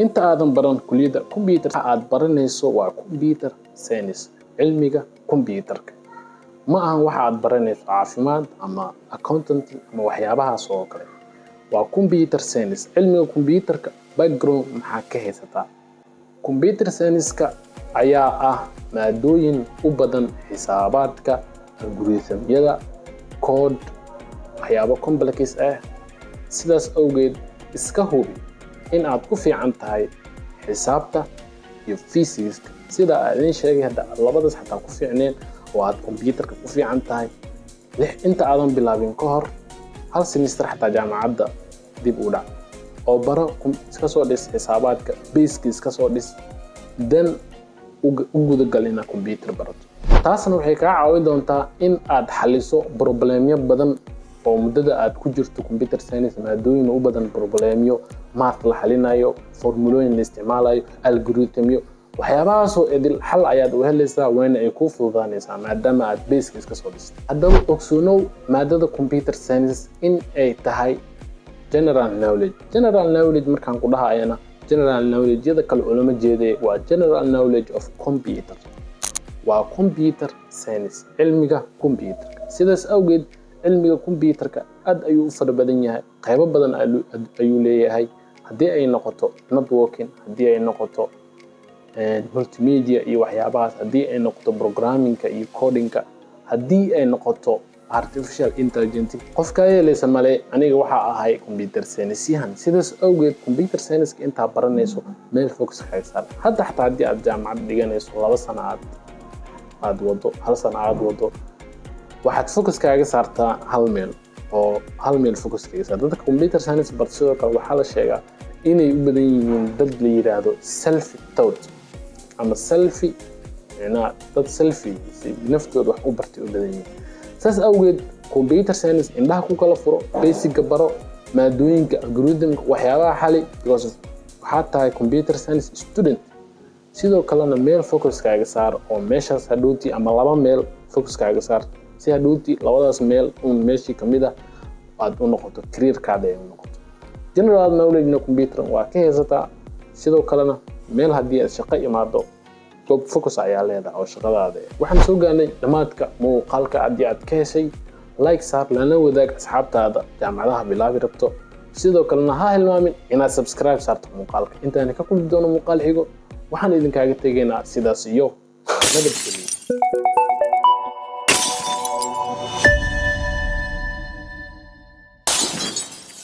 inta aadan baran kulliyadda computer aad baranayso waa computer science cilmiga computerka ma ahan waxa aad baranayso caafimaad ama accountant ama waxyaabahaas oo kale waa computer science cilmiga computerka background maxaa ka haysataa computer science-ka ayaa ah maadooyin u badan xisaabaadka algorithm-yada code waxyaabo complex ah sidaas awgeed iska hubi in aad ku fiican tahay xisaabta iyo physics sida aan idin sheegay hadda labadaas xataa ku fiicneen oo aad computerka ku fiican tahay inta aadan bilaabin ka hor hal semester xataa jaamacadda dib u dhac oo baro iska soo dhis xisaabaadka basic iska soo dhis dan u gudagal inaad computer barato taasna waxay kaa caawin doontaa in aad xaliso problemyo badan oo muddada aad ku jirto computer science maadooyin u badan problemyo math la xalinayo formulooyin la isticmaalayo algoritmyo waxyaabahaas oo idil xal ayaad u helaysaa wayna ay ku fududaanaysaa maadaama aad basic iska soo dhistay haddaba ogsoonow maadada computer science in ay tahay general knowledge markaan ku dhahayana general knowledge-yada kale ulama jeeday waa general knowledge of computer waa computer science cilmiga computerka sidaas awgeed cilmiga computerka aad ayuu u fara badan yahay qaybo badan ayuu leeyahay haddii ay noqoto networking haddii ay noqoto multimedia iyo waxyaabahaas haddii ay noqoto programmingka iyo codingka haddii ay noqoto artificial intelligence qofka yeelaysa male aniga waxa ahay computer science yahan sidaas awgeed computer science inta baranayso meel focus ka haysan hadda xataa haddii aad jaamacad dhiganayso 2 sano aad wado 1 sano aad wado waxaad focus kaaga saartaa hal meel focus kaaga saartaa dadka computer science bartay kale waxa la sheegaa inay u badan yihiin dad la yiraahdo self taught ama selfie dad selfie naftooda wax u bartay u badan yihiin saas awgeed computer science indaha ku kala furo basic baro maadooyinka algorithm waxyaabaha xali because waxa tahay computer science student sidoo kalena meel focus kaaga saar oo meeshaas hadhooti ama laba meel focus kaaga saar si hadhooti labadaas meel meeshii kamid ah aad u noqoto career-kaada ay noqoto general knowledge na computer waa ka haysataa sidoo kalena meel haddii aad shaqo imaado job focus ayaa leedahay oo shaqadaada waxaan soo gaanay dhamaadka muuqaalka haddii aad ka heshay like saar lana wadaag asxaabtaada jaamacadaha bilaabi rabto sidoo kalena ha hilmaamin inaad subscribe saarto muuqaalka intaan ka kulmi doono muuqaal xigo waxaan idinkaaga tegaynaa sidaas iyo nabadgelyo